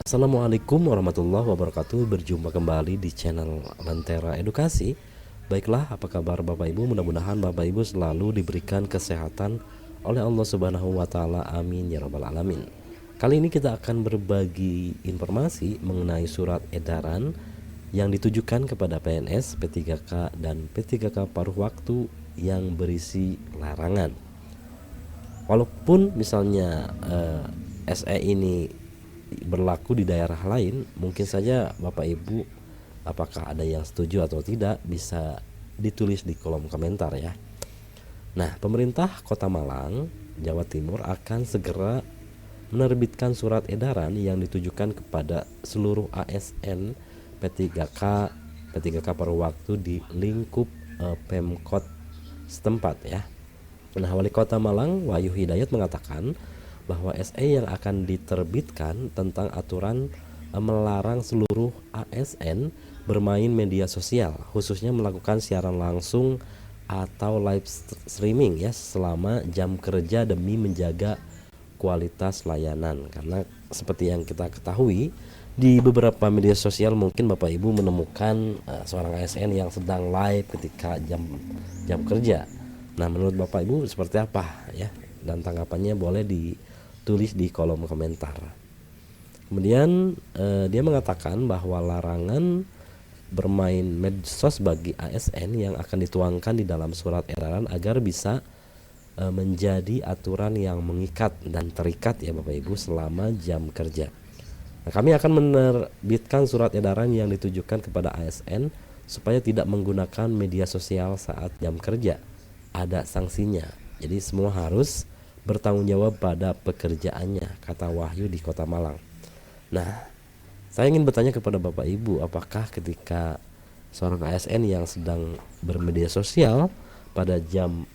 Assalamualaikum warahmatullahi wabarakatuh. Berjumpa kembali di channel Lentera Edukasi. Baiklah, apa kabar Bapak Ibu? Mudah-mudahan Bapak Ibu selalu diberikan kesehatan oleh Allah Subhanahu wa taala. Amin ya rabbal alamin. Kali ini kita akan berbagi informasi mengenai surat edaran yang ditujukan kepada PNS, P3K dan P3K paruh waktu yang berisi larangan. Walaupun misalnya SE ini berlaku di daerah lain, mungkin saja Bapak Ibu apakah ada yang setuju atau tidak bisa ditulis di kolom komentar ya. Nah, pemerintah Kota Malang, Jawa Timur akan segera menerbitkan surat edaran yang ditujukan kepada seluruh ASN P3K paruh waktu di lingkup Pemkot setempat ya. Nah, Wali Kota Malang Wahyu Hidayat mengatakan bahwa SE yang akan diterbitkan tentang aturan melarang seluruh ASN bermain media sosial, khususnya melakukan siaran langsung atau live streaming ya selama jam kerja demi menjaga kualitas layanan. Karena seperti yang kita ketahui, di beberapa media sosial mungkin Bapak Ibu menemukan seorang ASN yang sedang live ketika jam kerja. Nah, menurut Bapak Ibu seperti apa ya? Dan tanggapannya boleh ditulis di kolom komentar. Kemudian dia mengatakan bahwa larangan bermain medsos bagi ASN yang akan dituangkan di dalam surat edaran agar bisa menjadi aturan yang mengikat dan terikat ya Bapak Ibu selama jam kerja. Nah, kami akan menerbitkan surat edaran yang ditujukan kepada ASN supaya tidak menggunakan media sosial saat jam kerja. Ada sanksinya. Jadi semua harus bertanggung jawab pada pekerjaannya, kata Wahyu di Kota Malang. Nah, saya ingin bertanya kepada Bapak Ibu, apakah ketika seorang ASN yang sedang bermedia sosial pada jam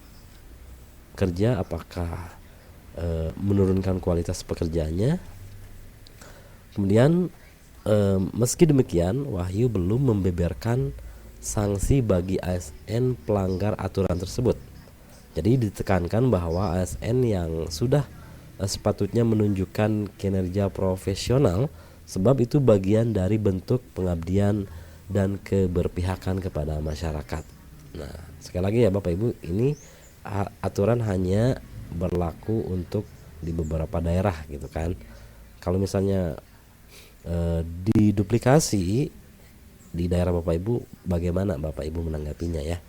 kerja, apakah menurunkan kualitas pekerjaannya? Kemudian meski demikian, Wahyu belum membeberkan sanksi bagi ASN pelanggar aturan tersebut. Jadi ditekankan bahwa ASN yang sudah sepatutnya menunjukkan kinerja profesional, sebab itu bagian dari bentuk pengabdian dan keberpihakan kepada masyarakat. Nah, sekali lagi ya Bapak Ibu, ini aturan hanya berlaku untuk di beberapa daerah gitu kan. Kalau misalnya diduplikasi di daerah Bapak Ibu, bagaimana Bapak Ibu menanggapinya ya?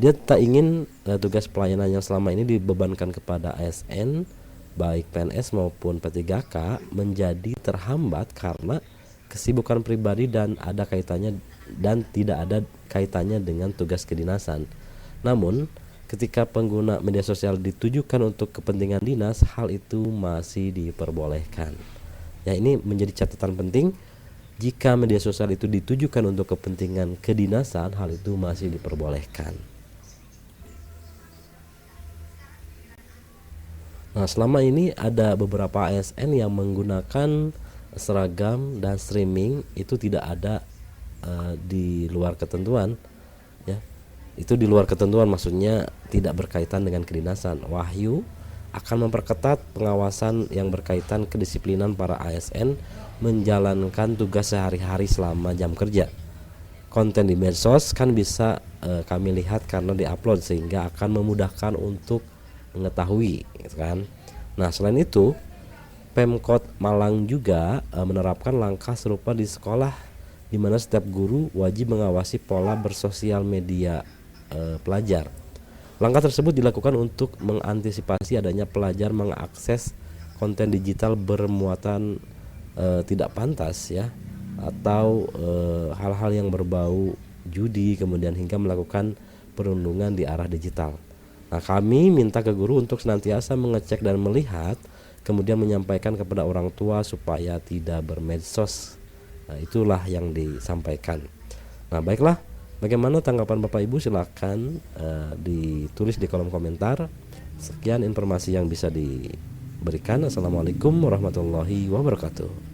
Dia tak ingin tugas pelayanan yang selama ini dibebankan kepada ASN baik PNS maupun P3K menjadi terhambat karena kesibukan pribadi dan tidak ada kaitannya dengan tugas kedinasan. Namun, ketika pengguna media sosial ditujukan untuk kepentingan dinas, hal itu masih diperbolehkan. Ya, ini menjadi catatan penting. Jika media sosial itu ditujukan untuk kepentingan kedinasan, hal itu masih diperbolehkan. Nah, selama ini ada beberapa ASN yang menggunakan seragam dan streaming itu tidak ada di luar ketentuan ya. Itu di luar ketentuan, maksudnya tidak berkaitan dengan kedinasan. Wahyu akan memperketat pengawasan yang berkaitan kedisiplinan para ASN menjalankan tugas sehari-hari selama jam kerja. Konten di medsos kan bisa kami lihat karena diupload, sehingga akan memudahkan untuk mengetahui gitu kan. Nah, selain itu Pemkot Malang juga menerapkan langkah serupa di sekolah, di mana setiap guru wajib mengawasi pola bersosial media pelajar. Langkah tersebut dilakukan untuk mengantisipasi adanya pelajar mengakses konten digital bermuatan tidak pantas ya, atau hal-hal yang berbau judi, kemudian hingga melakukan perundungan di arah digital. Nah, kami minta ke guru untuk senantiasa mengecek dan melihat, kemudian menyampaikan kepada orang tua supaya tidak bermedsos. Nah, itulah yang disampaikan. Nah, baiklah, bagaimana tanggapan Bapak Ibu? Silahkan ditulis di kolom komentar. Sekian informasi yang bisa diberikan. Assalamualaikum warahmatullahi wabarakatuh.